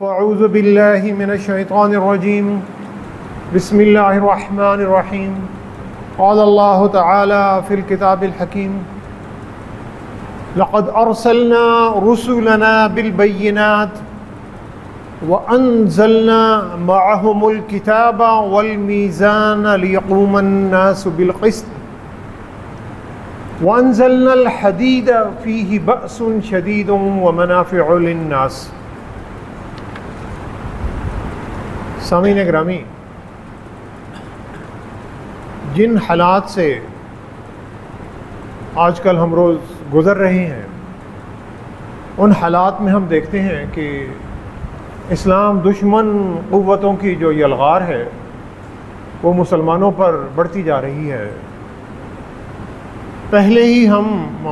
فاعوذ باللہ من الشیطان الرجیم بسم اللہ الرحمن الرحیم قال اللہ تعالی فی الکتاب الحکیم لقد ارسلنا رسلنا بالبینات وانزلنا معهم الکتاب والمیزان لیقوم الناس بالقسط وانزلنا الحدید فیہ بأس شدید ومنافع للناس۔ سامعین گرامی، جن حالات سے آج کل ہم روز گزر رہے ہیں ان حالات میں ہم دیکھتے ہیں کہ اسلام دشمن قوتوں کی جو یلغار ہے وہ مسلمانوں پر بڑھتی جا رہی ہے۔ پہلے ہی ہم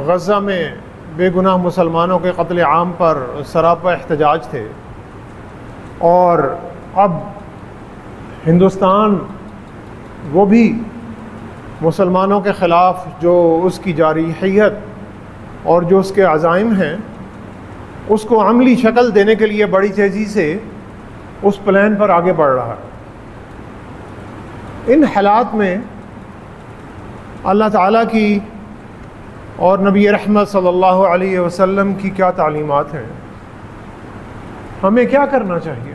غزہ میں بے گناہ مسلمانوں کے قتل عام پر سراپا احتجاج تھے، اور اب ہندوستان وہ بھی مسلمانوں کے خلاف جو اس کی جارحیت اور جو اس کے عزائم ہیں اس کو عملی شکل دینے کے لیے بڑی تیزی سے اس پلان پر آگے بڑھ رہا ہے۔ ان حالات میں اللہ تعالیٰ کی اور نبی رحمت صلی اللہ علیہ وسلم کی کیا تعلیمات ہیں، ہمیں کیا کرنا چاہیے،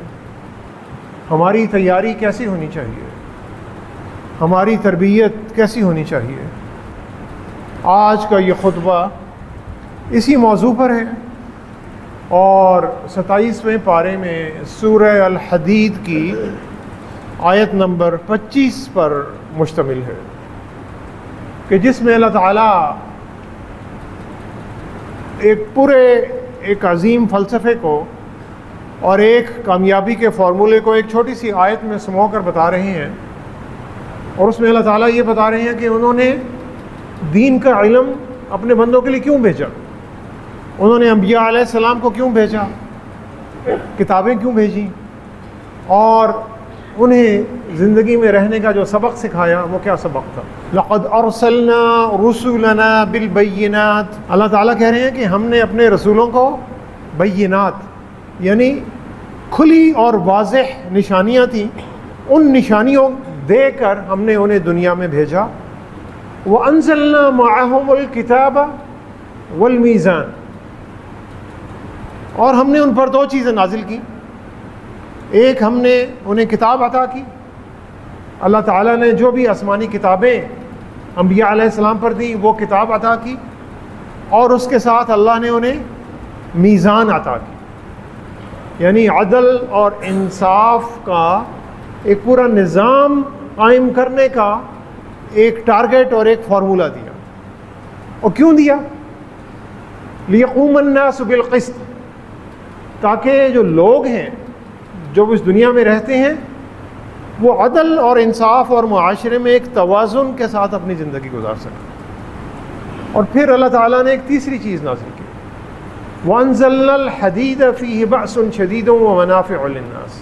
ہماری تیاری کیسی ہونی چاہیے، ہماری تربیت کیسی ہونی چاہیے، آج کا یہ خطبہ اسی موضوع پر ہے، اور 27ویں پارے میں سورہ الحدید کی آیت نمبر 25 پر مشتمل ہے، کہ جس میں اللہ تعالیٰ ایک عظیم فلسفے کو اور ایک کامیابی کے فارمولے کو ایک چھوٹی سی آیت میں سمو کر بتا رہے ہیں، اور اس میں اللہ تعالیٰ یہ بتا رہے ہیں کہ انہوں نے دین کا علم اپنے بندوں کے لیے کیوں بھیجا، انہوں نے انبیاء علیہ السلام کو کیوں بھیجا، کتابیں کیوں بھیجیں، اور انہیں زندگی میں رہنے کا جو سبق سکھایا وہ کیا سبق تھا۔ لقد ارسلنا رسلنا بالبینات، اللہ تعالیٰ کہہ رہے ہیں کہ ہم نے اپنے رسولوں کو بینات یعنی کھلی اور واضح نشانیاں تھیں، ان نشانیوں دے کر ہم نے انہیں دنیا میں بھیجا۔ وَأَنزَلْنَا مَعَهُمُ الْكِتَابَ وَالْمِيزَانَ، اور ہم نے ان پر دو چیزیں نازل کی، ایک ہم نے انہیں کتاب عطا کی، اللہ تعالیٰ نے جو بھی آسمانی کتابیں انبیاء علیہ السلام پر دیں وہ کتاب عطا کی، اور اس کے ساتھ اللہ نے انہیں میزان عطا کی، یعنی عدل اور انصاف کا ایک پورا نظام قائم کرنے کا ایک ٹارگٹ اور ایک فارمولہ دیا۔ اور کیوں دیا؟ لِيَقُومَ النَّاسُ بِالْقِسْطِ، تاکہ جو لوگ ہیں جو اس دنیا میں رہتے ہیں وہ عدل اور انصاف اور معاشرے میں ایک توازن کے ساتھ اپنی زندگی گزار سکیں۔ اور پھر اللہ تعالیٰ نے ایک تیسری چیز نازل کی، وَأَنزَلْنَا الْحَدِيدَ فِيهِ بَأْسٌ شَدِيدٌ وَمَنَافِعُ لِلنَّاسِ،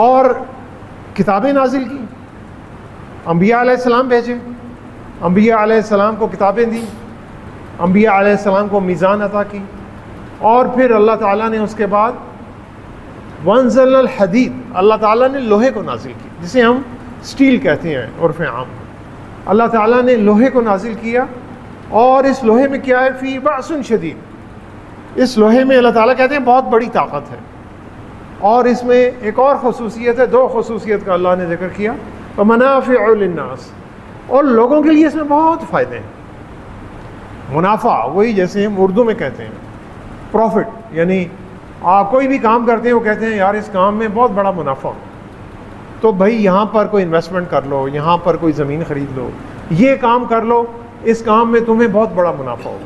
اور کتابیں نازل کی، انبیاء علیہ السلام بھیجے، انبیاء علیہ السلام کو کتابیں دیں، انبیاء علیہ السلام کو میزان عطا کی، اور پھر اللہ تعالیٰ نے اس کے بعد وَأَنزَلْنَا الْحَدِيدَ، اللہ تعالیٰ نے لوہے کو نازل کی، جسے ہم سٹیل کہتے ہیں عرف عام، اللہ تعالیٰ نے لوہے کو نازل کیا، اور اس لوہے میں کیا ہے؟ فِي بَأْسٌ شَدِيدٌ، اس لوہے میں اللہ تعالیٰ کہتے ہیں بہت بڑی طاقت ہے، اور اس میں ایک اور خصوصیت ہے، دو خصوصیت کا اللہ نے ذکر کیا، وَمَنَافِعُ لِلنَّاسِ، اور لوگوں کے لیے اس میں بہت فائدے ہیں۔ منافع وہی جیسے ہم اردو میں کہتے ہیں پروفٹ، یعنی آپ کوئی بھی کام کرتے ہیں وہ کہتے ہیں یار اس کام میں بہت بڑا منافع، تو بھائی یہاں پر کوئی انویسٹمنٹ کر لو، یہاں پر کوئی زمین خرید لو، یہ کام کر لو، اس کام میں تمہیں بہت بڑا منافع ہوگا۔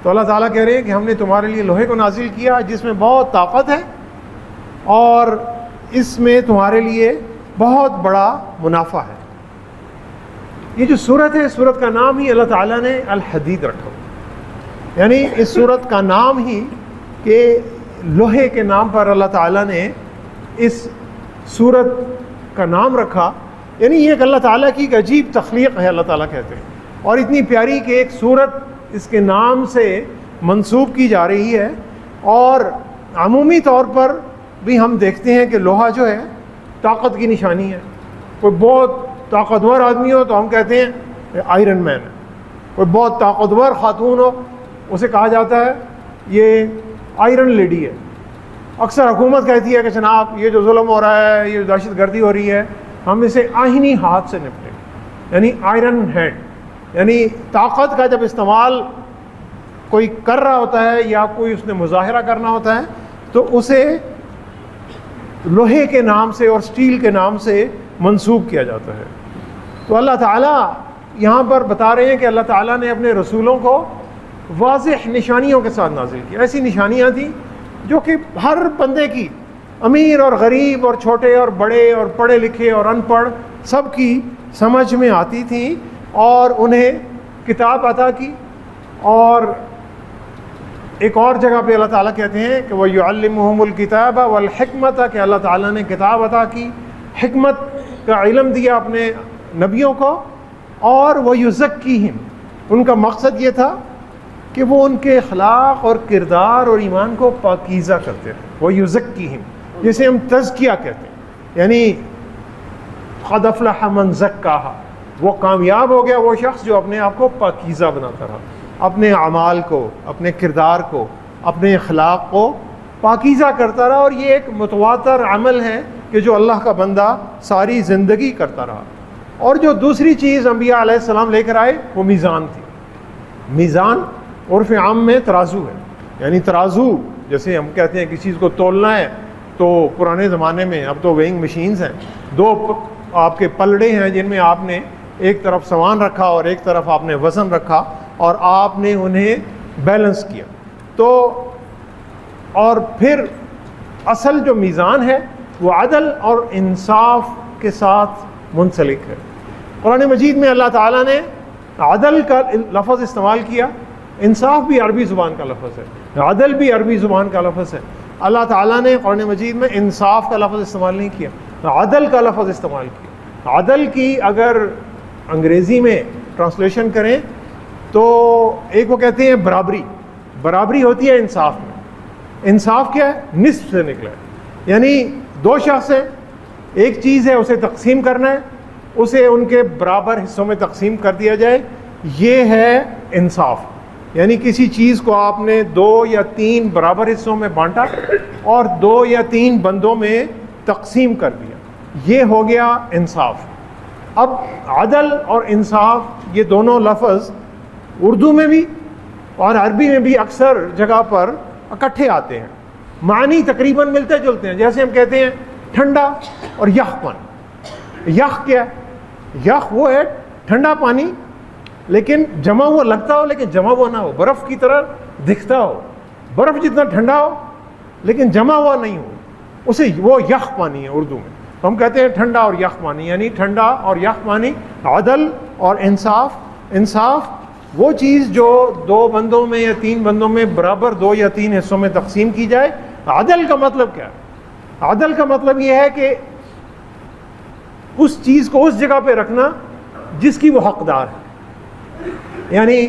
تو اللہ تعالیٰ کہہ رہے ہیں کہ ہم نے تمہارے لیے لوہے کو نازل کیا جس میں بہت طاقت ہے، اور اس میں تمہارے لیے بہت بڑا منافع ہے۔ یہ جو صورت ہے، صورت کا نام ہی اللہ تعالیٰ نے الحدید رکھا، یعنی اس صورت کا نام ہی کہ لوہے کے نام پر اللہ تعالیٰ نے اس صورت کا نام رکھا، یعنی یہ ایک اللہ تعالیٰ کی ایک عجیب تخلیق ہے، اللہ تعالیٰ کہتے ہیں، اور اتنی پیاری کہ ایک صورت اس کے نام سے منسوب کی جا رہی ہے، اور عمومی طور پر بھی ہم دیکھتے ہیں کہ لوہا جو ہے طاقت کی نشانی ہے. کوئی بہت طاقتور آدمی ہو تو ہم کہتے ہیں آئرن مین ہے. کوئی بہت طاقتور خاتون ہو اسے کہا جاتا ہے یہ آئرن لیڈی ہے. اکثر حکومت کہتی ہے کہ جناب یہ جو ظلم ہو رہا ہے، یہ جو دہشت گردی ہو رہی ہے، ہم اسے آئینی ہاتھ سے نپٹیں، یعنی آئرن ہینڈ. یعنی طاقت کا جب استعمال کوئی کر رہا ہوتا ہے یا کوئی اس نے مظاہرہ کرنا ہوتا ہے تو اسے لوہے کے نام سے اور سٹیل کے نام سے منسوب کیا جاتا ہے. تو اللہ تعالیٰ یہاں پر بتا رہے ہیں کہ اللہ تعالیٰ نے اپنے رسولوں کو واضح نشانیوں کے ساتھ نازل کیا. ایسی نشانیاں تھیں جو کہ ہر بندے کی، امیر اور غریب اور چھوٹے اور بڑے اور پڑھے لکھے اور ان پڑھ، سب کی سمجھ میں آتی تھیں اور انہیں کتاب عطا کی. اور ایک اور جگہ پہ اللہ تعالیٰ کہتے ہیں کہ وَيُعَلِّمُهُمُ الْكِتَابَ وَالْحِكْمَةَ کہ اللہ تعالیٰ نے کتاب عطا کی، حکمت کا علم دیا اپنے نبیوں کو، اور وَيُزَكِّيهِمْ ان کا مقصد یہ تھا کہ وہ ان کے اخلاق اور کردار اور ایمان کو پاکیزہ کرتے ہیں. وَيُزَكِّيهِمْ جسے ہم تزکیہ کہتے ہیں، یعنی قَدْ أَفْلَحَ مَنْ زَكَّاهَا وہ کامیاب ہو گیا وہ شخص جو اپنے آپ کو پاکیزہ بناتا رہا، اپنے اعمال کو، اپنے کردار کو، اپنے اخلاق کو پاکیزہ کرتا رہا. اور یہ ایک متواتر عمل ہے کہ جو اللہ کا بندہ ساری زندگی کرتا رہا. اور جو دوسری چیز انبیاء علیہ السلام لے کر آئے وہ میزان تھی. میزان عرف عام میں ترازو ہے، یعنی ترازو جیسے ہم کہتے ہیں کسی چیز کو تولنا ہے تو پرانے زمانے میں، اب تو ویئنگ مشینز ہیں، دو آپ کے پلڑے ہیں جن میں آپ نے ایک طرف سامان رکھا اور ایک طرف آپ نے وزن رکھا اور آپ نے انہیں بیلنس کیا. تو اور پھر اصل جو میزان ہے وہ عدل اور انصاف کے ساتھ منسلک ہے. قرآن مجید میں اللہ تعالیٰ نے عدل کا لفظ استعمال کیا، انصاف بھی عربی زبان کا لفظ ہے، عدل بھی عربی زبان کا لفظ ہے. اللہ تعالیٰ نے قرآن مجید میں انصاف کا لفظ استعمال نہیں کیا، عدل کا لفظ استعمال کیا. عدل کی اگر انگریزی میں ٹرانسلیشن کریں تو ایک وہ کہتے ہیں برابری، برابری ہوتی ہے انصاف میں. انصاف کیا ہے؟ نصف سے نکلا ہے، یعنی دو شخص ہیں، ایک چیز ہے اسے تقسیم کرنا ہے، اسے ان کے برابر حصوں میں تقسیم کر دیا جائے، یہ ہے انصاف. یعنی کسی چیز کو آپ نے 2 یا 3 برابر حصوں میں بانٹا اور 2 یا 3 بندوں میں تقسیم کر دیا، یہ ہو گیا انصاف. اب عدل اور انصاف یہ دونوں لفظ اردو میں بھی اور عربی میں بھی اکثر جگہ پر اکٹھے آتے ہیں، معنی تقریباً ملتے جلتے ہیں. جیسے ہم کہتے ہیں ٹھنڈا اور یخ پانی. یخ کیا ہے؟ یخ وہ ہے ٹھنڈا پانی لیکن جمع ہوا لگتا ہو لیکن جمع ہوا نہ ہو، برف کی طرح دکھتا ہو، برف جتنا ٹھنڈا ہو لیکن جمع ہوا نہیں ہو، اسے وہ یخ پانی ہے اردو میں. تو ہم کہتے ہیں ٹھنڈا اور یخ پانی، یعنی ٹھنڈا اور یخ پانی. عدل اور انصاف، انصاف وہ چیز جو 2 بندوں میں یا 3 بندوں میں برابر 2 یا 3 حصوں میں تقسیم کی جائے. عدل کا مطلب کیا ہے؟ عدل کا مطلب یہ ہے کہ اس چیز کو اس جگہ پہ رکھنا جس کی وہ حقدار ہے. یعنی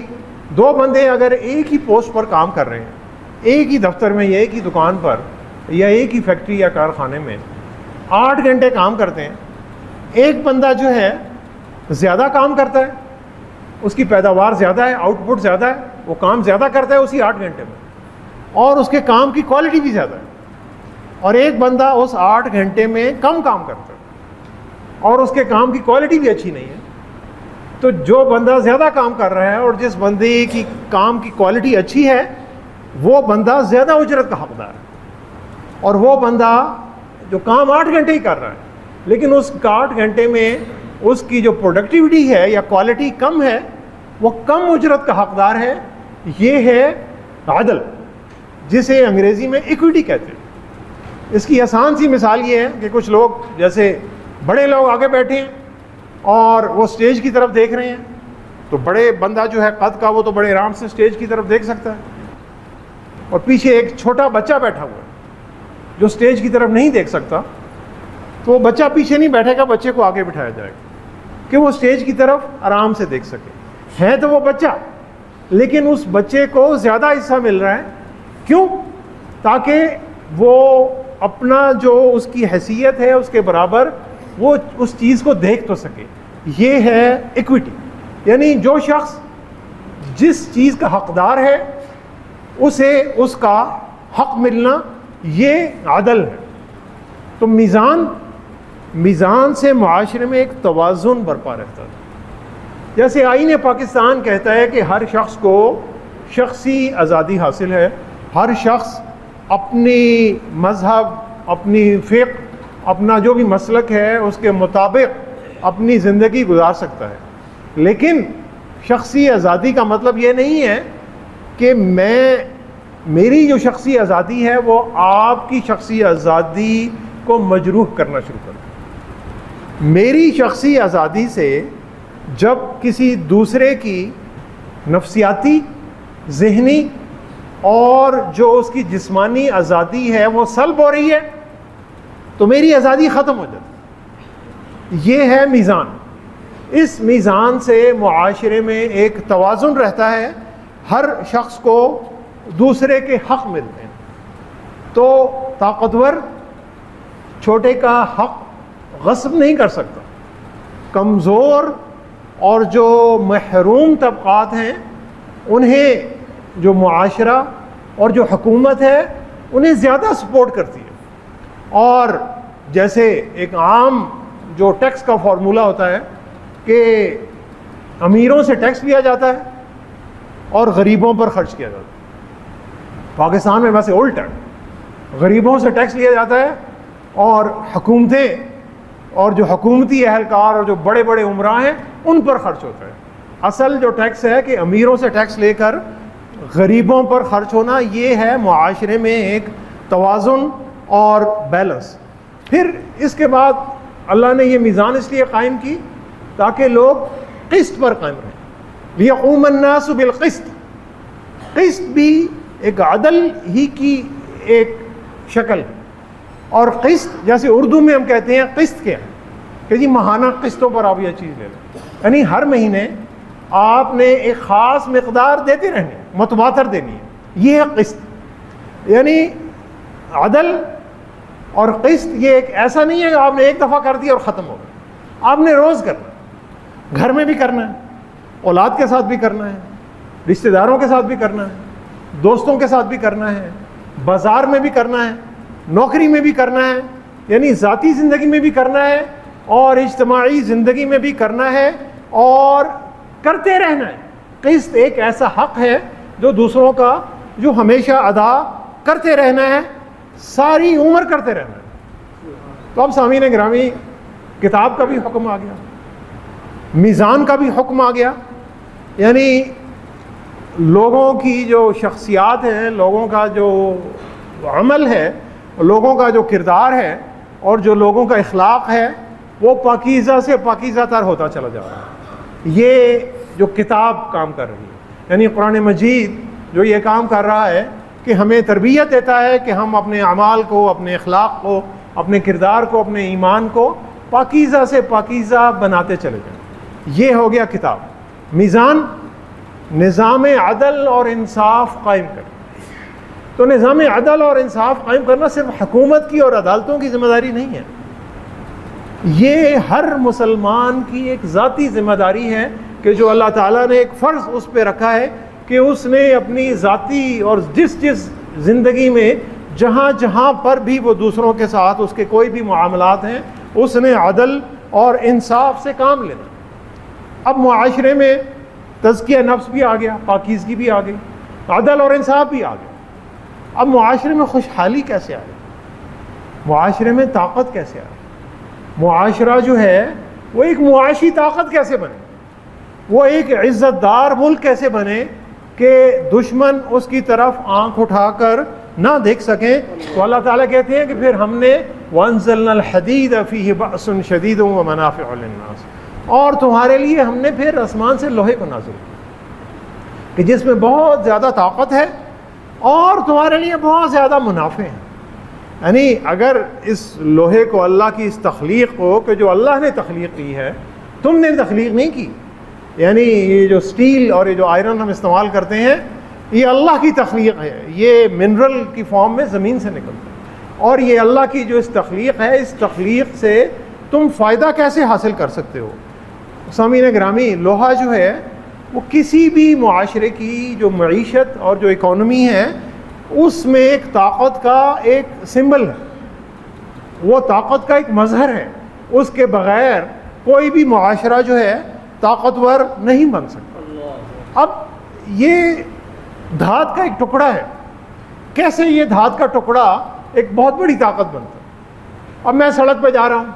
2 بندے اگر ایک ہی پوسٹ پر کام کر رہے ہیں، ایک ہی دفتر میں یا ایک ہی دکان پر یا ایک ہی فیکٹری یا کارخانے میں 8 گھنٹے کام کرتے ہیں، ایک بندہ جو ہے زیادہ کام کرتا ہے، اس کی پیداوار زیادہ ہے، آؤٹ پٹ زیادہ ہے، وہ کام زیادہ کرتا ہے اسی 8 گھنٹے میں، اور اس کے کام کی کوالٹی بھی زیادہ ہے. اور ایک بندہ اس 8 گھنٹے میں کم کام کرتا ہے اور اس کے کام کی کوالٹی بھی اچھی نہیں ہے. تو جو بندہ زیادہ کام کر رہا ہے اور جس بندے کی کام کی کوالٹی اچھی ہے وہ بندہ زیادہ اجرت کا حقدار ہے. اور وہ بندہ جو کام 8 گھنٹے ہی کر رہا ہے لیکن اس 8 گھنٹے میں اس کی جو پروڈکٹیوٹی ہے یا کوالٹی کم ہے، وہ کم اجرت کا حقدار ہے. یہ ہے عدل، جسے انگریزی میں ایکویٹی کہتے ہیں. اس کی آسان سی مثال یہ ہے کہ کچھ لوگ، جیسے بڑے لوگ آگے بیٹھے ہیں اور وہ سٹیج کی طرف دیکھ رہے ہیں، تو بڑے بندہ جو ہے قد کا وہ تو بڑے آرام سے سٹیج کی طرف دیکھ سکتا ہے، اور پیچھے ایک چھوٹا بچہ بیٹھا ہوا ہے جو سٹیج کی طرف نہیں دیکھ سکتا. تو وہ بچہ پیچھے نہیں بیٹھے گا، بچے کو آگے بٹھایا جائے گا کہ وہ سٹیج کی طرف آرام سے دیکھ سکے. ہے تو وہ بچہ لیکن اس بچے کو زیادہ حصہ مل رہا ہے. کیوں؟ تاکہ وہ اپنا جو اس کی حیثیت ہے اس کے برابر وہ اس چیز کو دیکھ تو سکے. یہ ہے ایکوٹی. یعنی جو شخص جس چیز کا حقدار ہے اسے اس کا حق ملنا، یہ عدل ہے. تو میزان سے معاشرے میں ایک توازن برپا رہتا ہے. جیسے آئین پاکستان کہتا ہے کہ ہر شخص کو شخصی آزادی حاصل ہے، ہر شخص اپنی مذہب، اپنی فقہ، اپنا جو بھی مسلک ہے اس کے مطابق اپنی زندگی گزار سکتا ہے. لیکن شخصی آزادی کا مطلب یہ نہیں ہے کہ میری جو شخصی آزادی ہے وہ آپ کی شخصی آزادی کو مجروح کرنا شروع کر دے. میری شخصی آزادی سے جب کسی دوسرے کی نفسیاتی، ذہنی اور جو اس کی جسمانی آزادی ہے وہ سلب ہو رہی ہے تو میری آزادی ختم ہو جاتی. یہ ہے میزان. اس میزان سے معاشرے میں ایک توازن رہتا ہے، ہر شخص کو دوسرے کے حق ملتے ہیں. تو طاقتور چھوٹے کا حق غصب نہیں کر سکتا. کمزور اور جو محروم طبقات ہیں انہیں جو معاشرہ اور جو حکومت ہے انہیں زیادہ سپورٹ کرتی ہے. اور جیسے ایک عام جو ٹیکس کا فارمولہ ہوتا ہے کہ امیروں سے ٹیکس لیا جاتا ہے اور غریبوں پر خرچ کیا جاتا ہے. پاکستان میں ویسے الٹا ہے، غریبوں سے ٹیکس لیا جاتا ہے اور حکومتیں اور جو حکومتی اہلکار اور جو بڑے بڑے عمراء ہیں ان پر خرچ ہوتا ہے. اصل جو ٹیکس ہے کہ امیروں سے ٹیکس لے کر غریبوں پر خرچ ہونا، یہ ہے معاشرے میں ایک توازن اور بیلنس. پھر اس کے بعد اللہ نے یہ میزان اس لیے قائم کی تاکہ لوگ قسط پر قائم رہیں. لِيَقُومَ النَّاسُ بِالْقِسْطِ. قسط بھی ایک عدل ہی کی ایک شکل ہے. اور قسط جیسے اردو میں ہم کہتے ہیں قسط کیا ہے کہ جی ماہانہ قسطوں پر آپ یہ چیز لے لیں، یعنی ہر مہینے آپ نے ایک خاص مقدار دیتے رہنے، متواتر دینی ہے. یہ ہے قسط. یعنی عدل اور قسط یہ ایک ایسا نہیں ہے کہ آپ نے ایک دفعہ کر دیا اور ختم ہو گیا. آپ نے روز کرنا ہے، گھر میں بھی کرنا ہے، اولاد کے ساتھ بھی کرنا ہے، رشتہ داروں کے ساتھ بھی کرنا ہے، دوستوں کے ساتھ بھی کرنا ہے، بازار میں بھی کرنا ہے، نوکری میں بھی کرنا ہے، یعنی ذاتی زندگی میں بھی کرنا ہے اور اجتماعی زندگی میں بھی کرنا ہے اور کرتے رہنا ہے. قسط ایک ایسا حق ہے جو دوسروں کا جو ہمیشہ ادا کرتے رہنا ہے، ساری عمر کرتے رہنا ہے. تو اب سامعین گرامی، کتاب کا بھی حکم آ گیا، میزان کا بھی حکم آ گیا. یعنی لوگوں کی جو شخصیات ہیں، لوگوں کا جو عمل ہے، لوگوں کا جو کردار ہے اور جو لوگوں کا اخلاق ہے وہ پاکیزہ سے پاکیزہ تر ہوتا چلا جا رہا ہے. یہ جو کتاب کام کر رہی ہے، یعنی قرآن مجید جو یہ کام کر رہا ہے کہ ہمیں تربیت دیتا ہے کہ ہم اپنے اعمال کو، اپنے اخلاق کو، اپنے کردار کو، اپنے ایمان کو پاکیزہ سے پاکیزہ بناتے چلے جائیں. یہ ہو گیا کتاب. میزان، نظام عدل اور انصاف قائم کرنا. تو نظام عدل اور انصاف قائم کرنا صرف حکومت کی اور عدالتوں کی ذمہ داری نہیں ہے، یہ ہر مسلمان کی ایک ذاتی ذمہ داری ہے کہ جو اللہ تعالیٰ نے ایک فرض اس پہ رکھا ہے کہ اس نے اپنی ذاتی اور جس زندگی میں جہاں جہاں پر بھی وہ دوسروں کے ساتھ اس کے کوئی بھی معاملات ہیں اس نے عدل اور انصاف سے کام لینا. اب معاشرے میں تزکیہ نفس بھی آ گیا، پاکیزگی بھی آ گئی، عدل اور انصاف بھی آ گیا. اب معاشرے میں خوشحالی کیسے آئے، معاشرے میں طاقت کیسے آئے، معاشرہ جو ہے وہ ایک معاشی طاقت کیسے بنے، وہ ایک عزت دار ملک کیسے بنے کہ دشمن اس کی طرف آنکھ اٹھا کر نہ دیکھ سکیں. تو اللہ تعالیٰ کہتے ہیں کہ پھر ہم نے وَأَنزَلْنَا الْحَدِيدَ فِيهِ بَأْسٌ شَدِيدٌ وَمَنَافِعُ لِلنَّاسِ، اور تمہارے لیے ہم نے پھر آسمان سے لوہے کو نازل کیا کہ جس میں بہت زیادہ طاقت ہے اور تمہارے لیے بہت زیادہ منافع ہیں. یعنی اگر اس لوہے کو، اللہ کی اس تخلیق کو کہ جو اللہ نے تخلیق کی ہے، تم نے تخلیق نہیں کی، یعنی یہ جو سٹیل اور یہ جو آئرن ہم استعمال کرتے ہیں یہ اللہ کی تخلیق ہے، یہ منرل کی فارم میں زمین سے نکلتا ہے. اور یہ اللہ کی جو اس تخلیق ہے، اس تخلیق سے تم فائدہ کیسے حاصل کر سکتے ہو؟ سامعین گرامی، لوہا جو ہے وہ کسی بھی معاشرے کی جو معیشت اور جو اکانومی ہے اس میں ایک طاقت کا ایک سمبل ہے، وہ طاقت کا ایک مظہر ہے، اس کے بغیر کوئی بھی معاشرہ جو ہے طاقتور نہیں بن سکتا۔ اب یہ دھات کا ایک ٹکڑا ہے، کیسے یہ دھات کا ٹکڑا ایک بہت بڑی طاقت بنتا ہے؟ اب میں سڑک پہ جا رہا ہوں،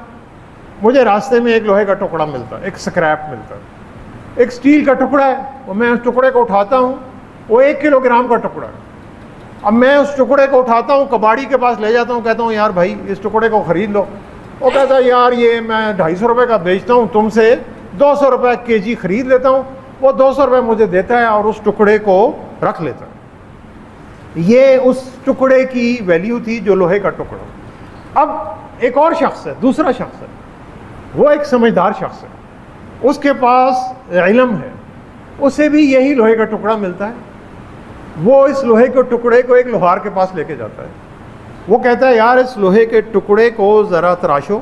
مجھے راستے میں ایک لوہے کا ٹکڑا ملتا ہے، ایک سکریپ ملتا ہے، ایک سٹیل کا ٹکڑا ہے، اور میں اس ٹکڑے کو اٹھاتا ہوں، وہ 1 کلو گرام کا ٹکڑا ہے۔ اب میں اس ٹکڑے کو اٹھاتا ہوں، کباڑی کے پاس لے جاتا ہوں، کہتا ہوں یار بھائی اس ٹکڑے کو خرید لو۔ وہ کہتا ہے یار یہ میں 250 روپے کا بیچتا ہوں، تم سے 200 روپے kg خرید لیتا ہوں۔ وہ 200 روپے مجھے دیتا ہے اور اس ٹکڑے کو رکھ لیتا ہے۔ یہ اس ٹکڑے کی ویلیو تھی، جو لوہے کا ٹکڑا۔ اب ایک اور شخص ہے، دوسرا شخص ہے، وہ ایک سمجھدار شخص ہے، اس کے پاس علم ہے، اسے بھی یہی لوہے کا ٹکڑا ملتا ہے۔ وہ اس لوہے کے ٹکڑے کو ایک لوہار کے پاس لے کے جاتا ہے، وہ کہتا ہے یار اس لوہے کے ٹکڑے کو ذرا تراشو،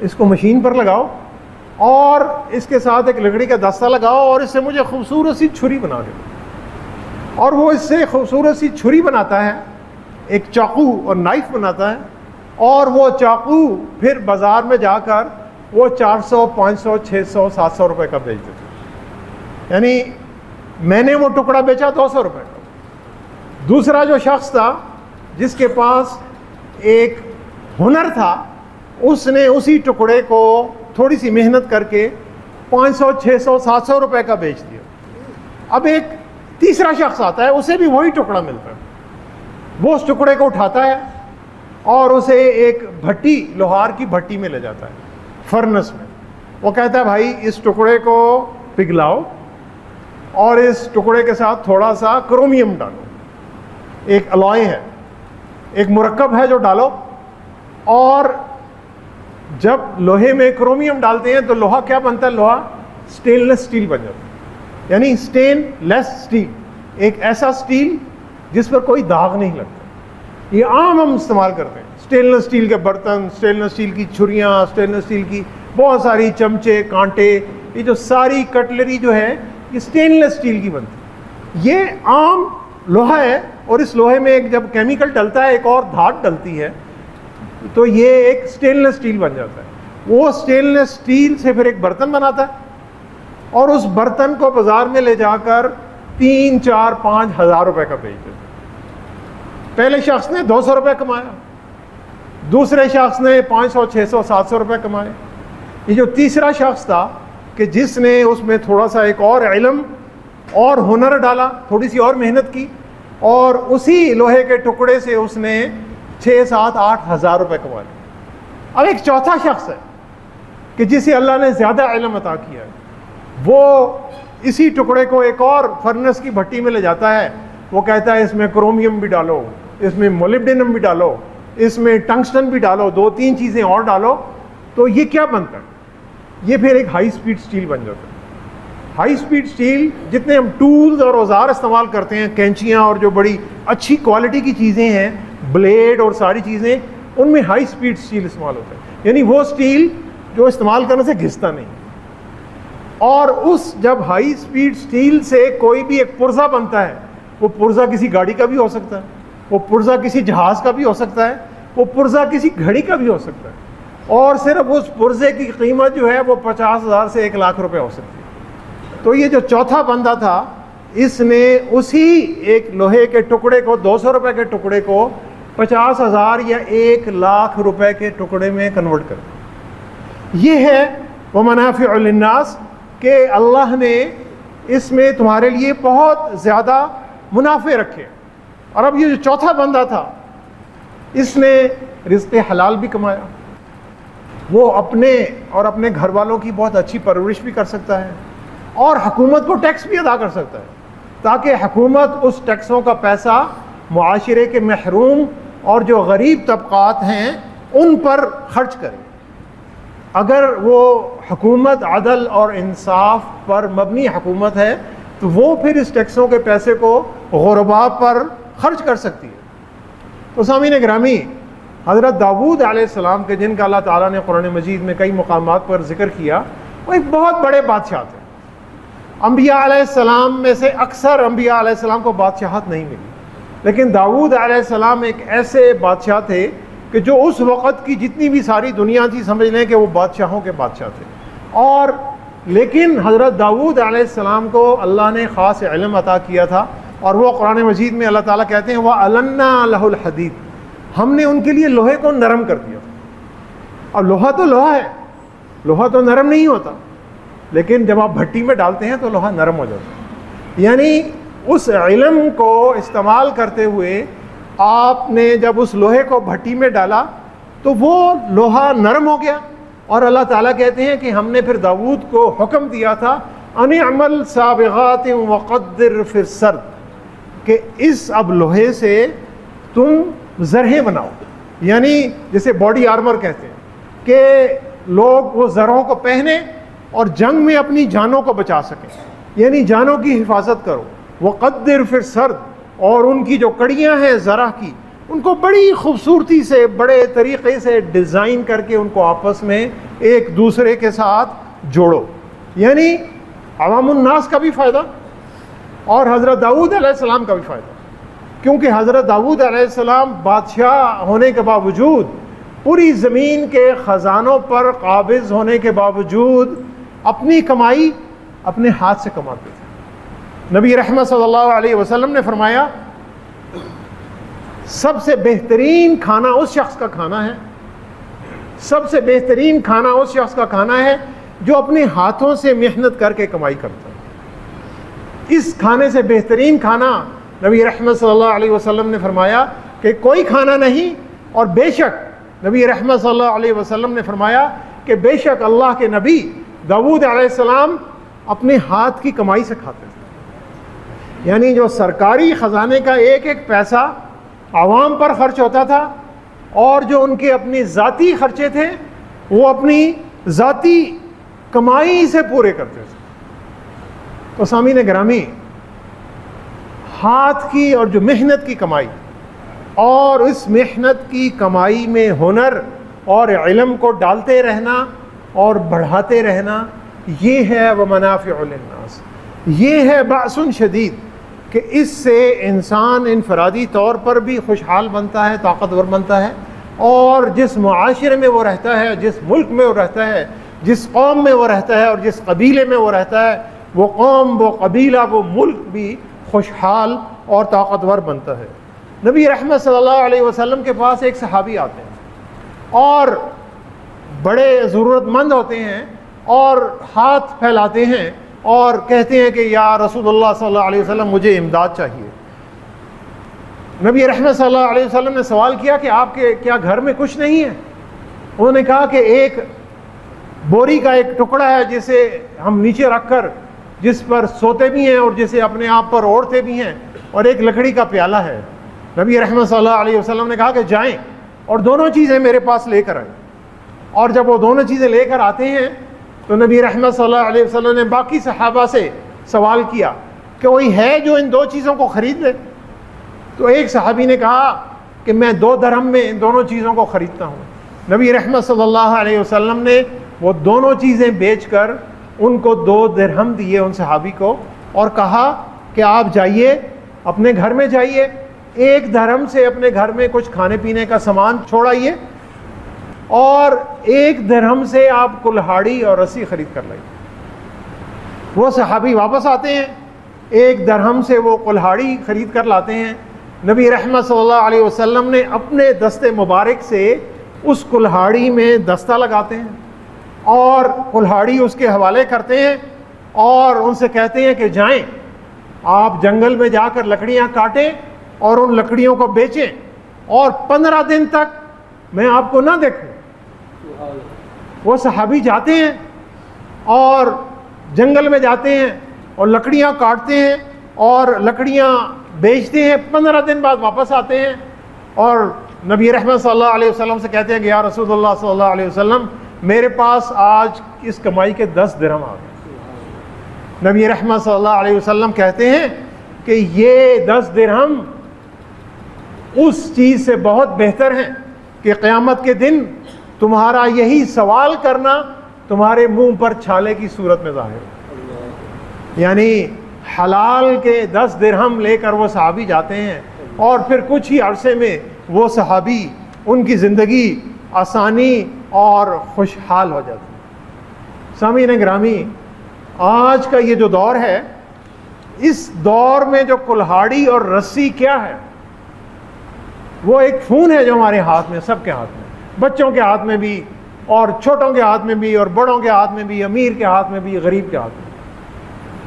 اس کو مشین پر لگاؤ اور اس کے ساتھ ایک لکڑی کا دستہ لگاؤ اور اس سے مجھے خوبصورت سی چھری بنا دو۔ اور وہ اس سے خوبصورت سی چھری بناتا ہے، ایک چاقو اور نائف بناتا ہے، اور وہ چاقو پھر بازار میں جا کر وہ 400 500 600 700 روپے کا بیچ دیتا ہے۔ یعنی میں نے وہ ٹکڑا بیچا 200 روپے کا۔ دوسرا جو شخص تھا جس کے پاس ایک ہنر تھا، اس نے اسی ٹکڑے کو تھوڑی سی محنت کر کے 500 600 700 روپے کا بیچ دیا۔ اب ایک تیسرا شخص آتا ہے، اسے بھی وہی ٹکڑا ملتا ہے، وہ اس ٹکڑے کو اٹھاتا ہے اور اسے ایک بھٹی، لوہار کی بھٹی میں لے جاتا ہے، فرنس میں۔ وہ کہتا ہے بھائی اس ٹکڑے کو پگھلاؤ اور اس ٹکڑے کے ساتھ تھوڑا سا کرومیم ڈالو، ایک الوائے ہے، ایک مرکب ہے جو ڈالو، اور جب لوہے میں کرومیم ڈالتے ہیں تو لوہا کیا بنتا ہے؟ لوہا سٹین لیس سٹیل بن جاتا ہے، یعنی سٹین لیس سٹیل، ایک ایسا سٹیل جس پر کوئی داغ نہیں لگتا۔ یہ عام ہم استعمال کرتے ہیں، سٹین لیس سٹیل کے برتن، سٹین لیس سٹیل کی چھریاں، سٹین لیس سٹیل کی بہت ساری چمچے، کانٹے، یہ جو ساری کٹلری جو ہے یہ سٹین لیس سٹیل کی بنتی ہے۔ یہ عام لوہا ہے، اور اس لوہے میں ایک جب کیمیکل ڈلتا ہے، ایک اور دھات ڈلتی ہے، تو یہ ایک سٹین لیس سٹیل بن جاتا ہے۔ وہ سٹین لیس سٹیل سے پھر ایک برتن بناتا ہے، اور اس برتن کو بازار میں لے جا کر 3 4 5 ہزار روپے کا بیچ دیتا ہے۔ پہلے شخص نے 200 روپے کمایا، دوسرے شخص نے 500 600 700 روپے کمائے۔ یہ جو تیسرا شخص تھا کہ جس نے اس میں تھوڑا سا ایک اور علم اور ہنر ڈالا، تھوڑی سی اور محنت کی، اور اسی لوہے کے ٹکڑے سے اس نے 6 7 8 ہزار روپے کما لیے۔ اب ایک چوتھا شخص ہے کہ جسے اللہ نے زیادہ علم عطا کیا ہے، وہ اسی ٹکڑے کو ایک اور فرنس کی بھٹی میں لے جاتا ہے، وہ کہتا ہے اس میں کرومیم بھی ڈالو، اس میں مولیبڈینم بھی ڈالو، اس میں ٹنگسٹن بھی ڈالو، 2 3 چیزیں اور ڈالو، تو یہ کیا بنتا ہے؟ یہ پھر ایک ہائی سپیڈ سٹیل بن جاتا ہے۔ ہائی سپیڈ سٹیل، جتنے ہم ٹولز اور اوزار استعمال کرتے ہیں، کینچیاں اور جو بڑی اچھی کوالٹی کی چیزیں ہیں، بلیڈ اور ساری چیزیں، ان میں ہائی سپیڈ سٹیل استعمال ہوتا ہے، یعنی وہ سٹیل جو استعمال کرنے سے گھستا نہیں۔ اور اس جب ہائی سپیڈ سٹیل سے کوئی بھی ایک پرزہ بنتا ہے، وہ پرزہ کسی گاڑی کا بھی ہو سکتا ہے، وہ پرزہ کسی جہاز کا بھی ہو سکتا ہے، وہ پرزہ کسی گھڑی کا بھی ہو سکتا ہے، اور صرف اس پرزے کی قیمت جو ہے وہ 50,000 سے 1 لاکھ روپے ہو سکتی ہے۔ تو یہ جو چوتھا بندہ تھا، اس نے اسی ایک لوہے کے ٹکڑے کو، 200 روپے کے ٹکڑے کو 50,000 یا 1 لاکھ روپے کے ٹکڑے میں کنورٹ کر دیا۔ یہ ہے وَمَنَافِعُ لِلنَّاسِ کہ اللہ نے اس میں تمہارے لیے بہت زیادہ منافع رکھے۔ اور اب یہ جو چوتھا بندہ تھا، اس نے رزق حلال بھی کمایا، وہ اپنے اور اپنے گھر والوں کی بہت اچھی پرورش بھی کر سکتا ہے، اور حکومت کو ٹیکس بھی ادا کر سکتا ہے، تاکہ حکومت اس ٹیکسوں کا پیسہ معاشرے کے محروم اور جو غریب طبقات ہیں ان پر خرچ کرے۔ اگر وہ حکومت عدل اور انصاف پر مبنی حکومت ہے تو وہ پھر اس ٹیکسوں کے پیسے کو غرباء پر خرچ کر سکتی ہے۔ تو سامعین گرامی، حضرت داؤد علیہ السلام کے، جن کا اللہ تعالیٰ نے قرآن مجید میں کئی مقامات پر ذکر کیا، وہ ایک بہت بڑے بادشاہ تھے۔ انبیاء علیہ السلام میں سے اکثر انبیاء علیہ السلام کو بادشاہت نہیں ملی، لیکن داؤد علیہ السلام ایک ایسے بادشاہ تھے کہ جو اس وقت کی جتنی بھی ساری دنیا تھی، سمجھ لیں کہ وہ بادشاہوں کے بادشاہ تھے۔ اور لیکن حضرت داؤد علیہ السلام کو اللہ نے خاص علم عطا کیا تھا، اور وہ قرآن مجید میں اللہ تعالیٰ کہتے ہیں وَأَلَنَّا لَهُ الْحَدِيدِ، ہم نے ان کے لیے لوہے کو نرم کر دیا تھا۔ اور لوہا تو لوہا ہے، لوہا تو نرم نہیں ہوتا، لیکن جب آپ بھٹی میں ڈالتے ہیں تو لوہا نرم ہو جاتا ہے۔ یعنی اس علم کو استعمال کرتے ہوئے آپ نے جب اس لوہے کو بھٹی میں ڈالا تو وہ لوہا نرم ہو گیا، اور اللہ تعالیٰ کہتے ہیں کہ ہم نے پھر داؤد کو حکم دیا تھا ان اعمل سابغات وقدر فی السرد، کہ اس اب لوہے سے تم زرہیں بناؤ، یعنی جسے باڈی آرمر کہتے ہیں، کہ لوگ وہ زرہوں کو پہنے اور جنگ میں اپنی جانوں کو بچا سکیں، یعنی جانوں کی حفاظت کرو۔ وقدر فی السرد، اور ان کی جو کڑیاں ہیں زرہ کی، ان کو بڑی خوبصورتی سے، بڑے طریقے سے ڈیزائن کر کے ان کو آپس میں ایک دوسرے کے ساتھ جوڑو، یعنی عوام الناس کا بھی فائدہ اور حضرت داؤد علیہ السلام کا بھی فائدہ، کیونکہ حضرت داؤد علیہ السلام بادشاہ ہونے کے باوجود، پوری زمین کے خزانوں پر قابض ہونے کے باوجود، اپنی کمائی اپنے ہاتھ سے کماتے تھے۔ نبی رحمت صلی اللہ علیہ وسلم نے فرمایا سب سے بہترین کھانا اس شخص کا کھانا ہے، سب سے بہترین کھانا اس شخص کا کھانا ہے جو اپنے ہاتھوں سے محنت کر کے کمائی کرتا ہے۔ اس کھانے سے بہترین کھانا نبی رحمت صلی اللہ علیہ وسلم نے فرمایا کہ کوئی کھانا نہیں، اور بے شک نبی رحمت صلی اللہ علیہ وسلم نے فرمایا کہ بے شک اللہ کے نبی داؤد علیہ السلام اپنے ہاتھ کی کمائی سے کھاتے تھے، یعنی جو سرکاری خزانے کا ایک ایک پیسہ عوام پر خرچ ہوتا تھا، اور جو ان کے اپنی ذاتی خرچے تھے وہ اپنی ذاتی کمائی سے پورے کرتے تھے۔ تو سامعین گرامی، ہاتھ کی اور جو محنت کی کمائی، اور اس محنت کی کمائی میں ہنر اور علم کو ڈالتے رہنا اور بڑھاتے رہنا، یہ ہے ومنافع للناس، یہ ہے بأس شدید، کہ اس سے انسان انفرادی طور پر بھی خوشحال بنتا ہے، طاقتور بنتا ہے، اور جس معاشرے میں وہ رہتا ہے، جس ملک میں وہ رہتا ہے، جس قوم میں وہ رہتا ہے، اور جس قبیلے میں وہ رہتا ہے، وہ قوم، وہ قبیلہ، وہ ملک بھی خوشحال اور طاقتور بنتا ہے۔ نبی رحمت صلی اللہ علیہ وسلم کے پاس ایک صحابی آتے ہیں اور بڑے ضرورت مند ہوتے ہیں، اور ہاتھ پھیلاتے ہیں اور کہتے ہیں کہ یا رسول اللہ صلی اللہ علیہ وسلم مجھے امداد چاہیے۔ نبی رحمت صلی اللہ علیہ وسلم نے سوال کیا کہ آپ کے کیا گھر میں کچھ نہیں ہے؟ انہوں نے کہا کہ ایک بوری کا ایک ٹکڑا ہے جسے ہم نیچے رکھ کر جس پر سوتے بھی ہیں اور جسے اپنے آپ پر اوڑھتے بھی ہیں، اور ایک لکڑی کا پیالہ ہے۔ نبی رحمت صلی اللہ علیہ وسلم نے کہا کہ جائیں اور دونوں چیزیں میرے پاس لے کر آئیں، اور جب وہ دونوں چیزیں لے کر آتے ہیں تو نبی رحمت صلی اللہ علیہ وسلم نے باقی صحابہ سے سوال کیا کہ کوئی ہے جو ان دو چیزوں کو خرید لے؟ تو ایک صحابی نے کہا کہ میں 2 درہم میں ان دونوں چیزوں کو خریدتا ہوں۔ نبی رحمت صلی اللہ علیہ وسلم نے وہ دونوں چیزیں بیچ کر ان کو 2 درہم دیے ان صحابی کو، اور کہا کہ آپ جائیے اپنے گھر میں جائیے، 1 درہم سے اپنے گھر میں کچھ کھانے پینے کا سامان چھوڑائیے، اور 1 درہم سے آپ کلہاڑی اور رسی خرید کر لائیے۔ وہ صحابی واپس آتے ہیں، 1 درہم سے وہ کلہاڑی خرید کر لاتے ہیں۔ نبی رحمت صلی اللہ علیہ وسلم نے اپنے دست مبارک سے اس کلہاڑی میں دستہ لگاتے ہیں، اور کلہاڑی اس کے حوالے کرتے ہیں، اور ان سے کہتے ہیں کہ جائیں آپ جنگل میں جا کر لکڑیاں کاٹیں اور ان لکڑیوں کو بیچیں، اور 15 دن تک میں آپ کو نہ دیکھوں۔ وہ صحابی جاتے ہیں اور جنگل میں جاتے ہیں اور لکڑیاں کاٹتے ہیں اور لکڑیاں بیچتے ہیں، 15 دن بعد واپس آتے ہیں اور نبی رحمت صلی اللہ علیہ وسلم سے کہتے ہیں کہ یا رسول اللہ صلی اللہ علیہ وسلم میرے پاس آج اس کمائی کے 10 درہم آ گئے۔ نبی رحمت صلی اللہ علیہ وسلم کہتے ہیں کہ یہ 10 درہم اس چیز سے بہت بہتر ہیں کہ قیامت کے دن تمہارا یہی سوال کرنا تمہارے منہ پر چھالے کی صورت میں ظاہر ہو۔ یعنی حلال کے 10 درہم لے کر وہ صحابی جاتے ہیں اور پھر کچھ ہی عرصے میں وہ صحابی ان کی زندگی آسانی اور خوشحال ہو جاتی ہے۔ سامعین گرامی، آج کا یہ جو دور ہے، اس دور میں جو کلہاڑی اور رسی کیا ہے؟ وہ ایک فون ہے جو ہمارے ہاتھ میں، سب کے ہاتھ میں، بچوں کے ہاتھ میں بھی اور چھوٹوں کے ہاتھ میں بھی اور بڑوں کے ہاتھ میں بھی، امیر کے ہاتھ میں بھی، غریب کے ہاتھ میں۔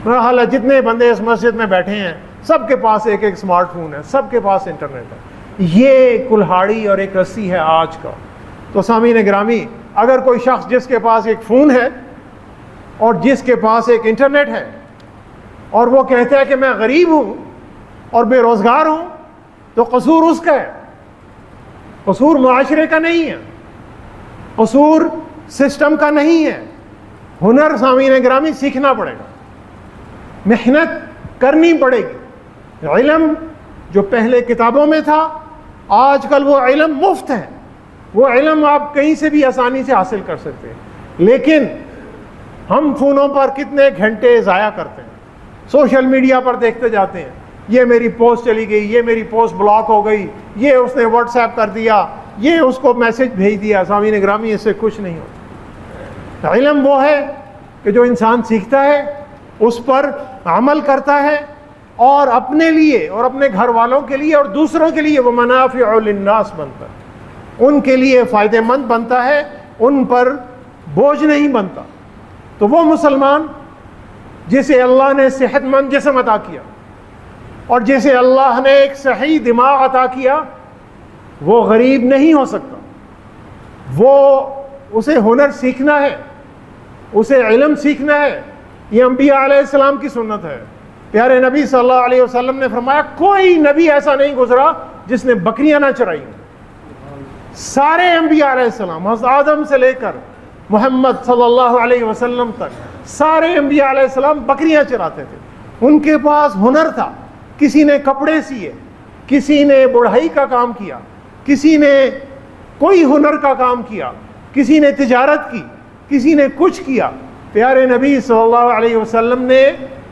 میرا حال ہے جتنے بندے اس مسجد میں بیٹھے ہیں سب کے پاس ایک ایک سمارٹ فون ہے، سب کے پاس انٹرنیٹ ہے۔ یہ کلہاڑی اور ایک رسی ہے آج کا۔ تو سامعین گرامی، اگر کوئی شخص جس کے پاس ایک فون ہے اور جس کے پاس ایک انٹرنیٹ ہے اور وہ کہتا ہے کہ میں غریب ہوں اور بے روزگار ہوں، تو قصور اس کا ہے، قصور معاشرے کا نہیں ہے، قصور سسٹم کا نہیں ہے۔ ہنر سامعین گرامی سیکھنا پڑے گا، محنت کرنی پڑے گی۔ علم جو پہلے کتابوں میں تھا، آج کل وہ علم مفت ہے، وہ علم آپ کہیں سے بھی آسانی سے حاصل کر سکتے ہیں۔ لیکن ہم فونوں پر کتنے گھنٹے ضائع کرتے ہیں، سوشل میڈیا پر دیکھتے جاتے ہیں، یہ میری پوسٹ چلی گئی، یہ میری پوسٹ بلاک ہو گئی، یہ اس نے واٹس ایپ کر دیا، یہ اس کو میسج بھیج دیا۔ سامعین گرامی، اس سے کچھ نہیں ہوتا۔ علم وہ ہے کہ جو انسان سیکھتا ہے، اس پر عمل کرتا ہے اور اپنے لیے اور اپنے گھر والوں کے لیے اور دوسروں کے لیے وہ منافع للناس بنتا ہے، ان کے لیے فائدہ مند بنتا ہے، ان پر بوجھ نہیں بنتا۔ تو وہ مسلمان جسے اللہ نے صحت مند جسم عطا کیا اور جسے اللہ نے ایک صحیح دماغ عطا کیا، وہ غریب نہیں ہو سکتا۔ اسے ہنر سیکھنا ہے، اسے علم سیکھنا ہے۔ یہ انبیاء علیہ السلام کی سنت ہے۔ پیارے نبی صلی اللہ علیہ وسلم نے فرمایا کوئی نبی ایسا نہیں گزرا جس نے بکریاں نہ چرائی۔ سارے انبیاء علیہ السلام، حضرت آدم سے لے کر محمد صلی اللہ علیہ وسلم تک، سارے انبیاء علیہ السلام بکریاں چراتے تھے۔ ان کے پاس ہنر تھا، کسی نے کپڑے سیے، کسی نے بڑھائی کا کام کیا، کسی نے کوئی ہنر کا کام کیا، کسی نے تجارت کی، کسی نے کچھ کیا۔ پیارے نبی صلی اللہ علیہ وسلم نے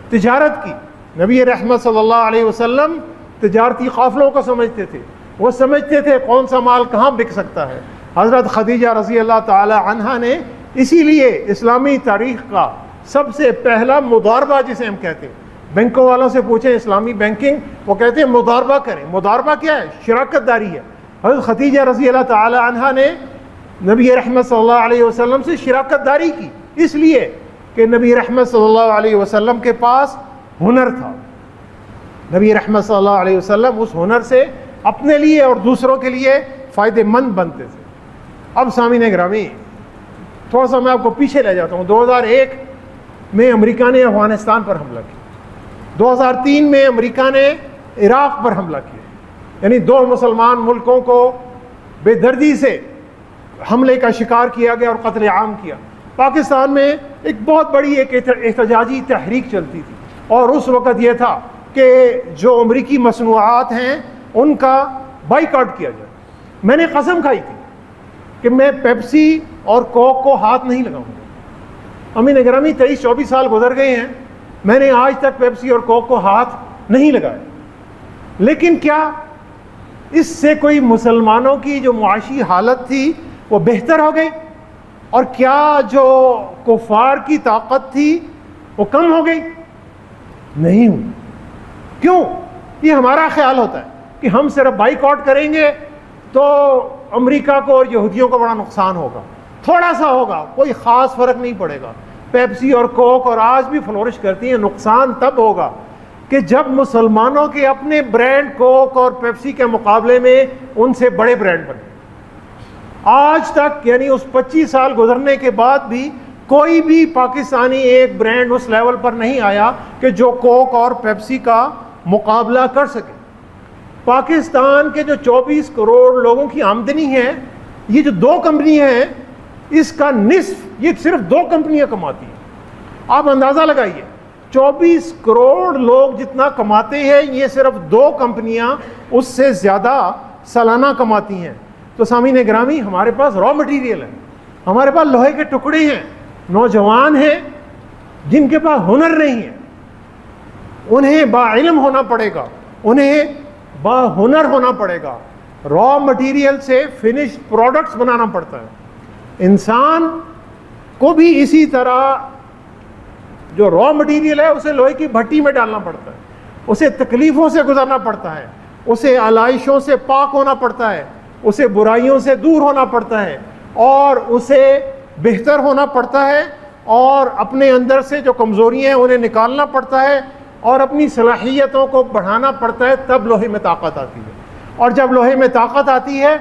تجارت کی۔ نبی رحمت صلی اللہ علیہ وسلم تجارتی قافلوں کو سمجھتے تھے، وہ سمجھتے تھے کون سا مال کہاں بک سکتا ہے۔ حضرت خدیجہ رضی اللہ تعالی عنہا نے اسی لیے اسلامی تاریخ کا سب سے پہلا مضاربہ، جسے ہم کہتے ہیں، بینکوں والوں سے پوچھیں اسلامی بینکنگ، وہ کہتے ہیں مضاربہ کریں۔ مضاربہ کیا ہے؟ شراکت داری ہے۔ حضرت خدیجہ رضی اللہ تعالی عنہا نے نبی رحمت صلی اللہ علیہ وسلم سے شراکت داری کی، اس لیے کہ نبی رحمت صلی اللہ علیہ وسلم کے پاس ہنر تھا۔ نبی رحمت صلی اللہ علیہ وسلم اس ہنر سے اپنے لیے اور دوسروں کے لیے فائدہ مند بنتے تھے۔ اب سامعین گرامی، تھوڑا سا میں آپ کو پیچھے لے جاتا ہوں۔ 2001 میں امریکہ نے افغانستان پر حملہ کیا، 2003 میں امریکہ نے عراق پر حملہ کیا، یعنی 2 مسلمان ملکوں کو بے دردی سے حملے کا شکار کیا گیا اور قتل عام کیا۔ پاکستان میں ایک بہت بڑی ایک احتجاجی تحریک چلتی تھی، اور اس وقت یہ تھا کہ جو امریکی مصنوعات ہیں ان کا بائیکاٹ کیا جائے۔ میں نے قسم کھائی تھی کہ میں پیپسی اور کوک کو ہاتھ نہیں لگاؤں گا۔ امین گرامی، 23-24 سال گزر گئے ہیں، میں نے آج تک پیپسی اور کوک کو ہاتھ نہیں لگایا۔ لیکن کیا اس سے کوئی مسلمانوں کی جو معاشی حالت تھی وہ بہتر ہو گئی؟ اور کیا جو کفار کی طاقت تھی وہ کم ہو گئی؟ نہیں ہوئی۔ کیوں؟ یہ ہمارا خیال ہوتا ہے کہ ہم صرف بائیکاٹ کریں گے تو امریکہ کو اور یہودیوں کو بڑا نقصان ہوگا، تھوڑا سا ہوگا، کوئی خاص فرق نہیں پڑے گا۔ پیپسی اور کوک اور آج بھی فلورش کرتی ہیں۔ نقصان تب ہوگا کہ جب مسلمانوں کے اپنے برانڈ کوک اور پیپسی کے مقابلے میں ان سے بڑے برانڈ بنے۔ آج تک یعنی اس 25 سال گزرنے کے بعد بھی کوئی بھی پاکستانی ایک برانڈ اس لیول پر نہیں آیا کہ جو کوک اور پیپسی کا مقابلہ کر سکے۔ پاکستان کے جو 24 کروڑ لوگوں کی آمدنی ہے، یہ جو 2 کمپنیاں ہیں، اس کا نصف یہ صرف 2 کمپنیاں کماتی ہیں۔ آپ اندازہ لگائیے، 24 کروڑ لوگ جتنا کماتے ہیں، یہ صرف 2 کمپنیاں اس سے زیادہ سالانہ کماتی ہیں۔ تو سامعین گرامی ہمارے پاس را مٹیریل ہے، ہمارے پاس لوہے کے ٹکڑے ہیں، نوجوان ہیں جن کے پاس ہنر نہیں ہے، انہیں باعلم ہونا پڑے گا، انہیں باہنر ہونا پڑے گا، را مٹیریل سے فنش پروڈکٹس بنانا پڑتا ہے۔ انسان کو بھی اسی طرح جو را مٹیریل ہے اسے لوہے کی بھٹی میں ڈالنا پڑتا ہے، اسے تکلیفوں سے گزرنا پڑتا ہے، اسے آلائشوں سے پاک ہونا پڑتا ہے، اسے برائیوں سے دور ہونا پڑتا ہے، اور اسے بہتر ہونا پڑتا ہے، اور اپنے اندر سے جو کمزوریاں ہیں انہیں نکالنا پڑتا ہے، اور اپنی صلاحیتوں کو بڑھانا پڑتا ہے، تب لوہے میں طاقت آتی ہے۔ اور جب لوہے میں طاقت آتی ہے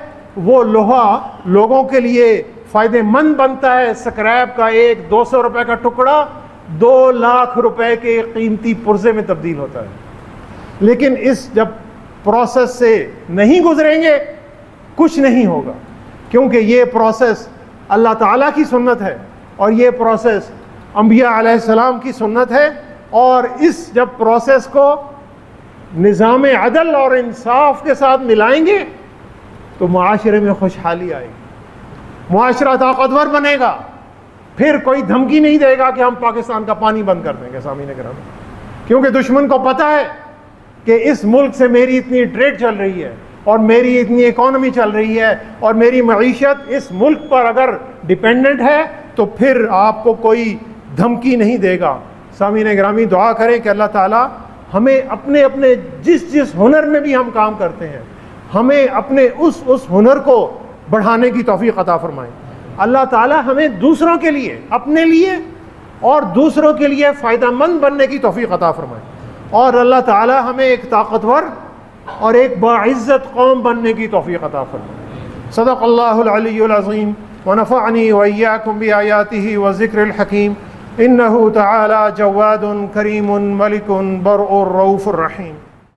وہ لوہا لوگوں کے لیے فائدہ مند بنتا ہے۔ سکریپ کا ایک 200 روپے کا ٹکڑا 2 لاکھ روپے کے قیمتی پرزے میں تبدیل ہوتا ہے۔ لیکن اس جب پروسیس سے نہیں گزریں گے کچھ نہیں ہوگا، کیونکہ یہ پروسیس اللہ تعالیٰ کی سنت ہے، اور یہ پروسیس انبیاء علیہ السلام کی سنت ہے، اور اس جب پروسیس کو نظام عدل اور انصاف کے ساتھ ملائیں گے تو معاشرے میں خوشحالی آئے گی، معاشرہ طاقتور بنے گا، پھر کوئی دھمکی نہیں دے گا کہ ہم پاکستان کا پانی بند کر دیں گے سامعین کرام، کیونکہ دشمن کو پتہ ہے کہ اس ملک سے میری اتنی ٹریڈ چل رہی ہے، اور میری اتنی اکانومی چل رہی ہے، اور میری معیشت اس ملک پر اگر ڈیپینڈنٹ ہے تو پھر آپ کو کوئی دھمکی نہیں دے گا۔ سامعین گرامی دعا کریں کہ اللہ تعالیٰ ہمیں اپنے اپنے جس ہنر میں بھی ہم کام کرتے ہیں ہمیں اپنے اس ہنر کو بڑھانے کی توفیق عطا فرمائیں۔ اللہ تعالیٰ ہمیں دوسروں کے لیے، اپنے لیے اور دوسروں کے لیے فائدہ مند بننے کی توفیق عطا فرمائیں، اور اللہ تعالیٰ ہمیں ایک طاقتور اور ایک باعزت قوم بننے کی توفیق عطا فرمائیں۔ صدق اللہ العلی العظیم ونفعنی وإیاکم بآیاتہ وذکر الحکیم، انہ تعالی جواد کریم ملک برء رؤوف الرحیم۔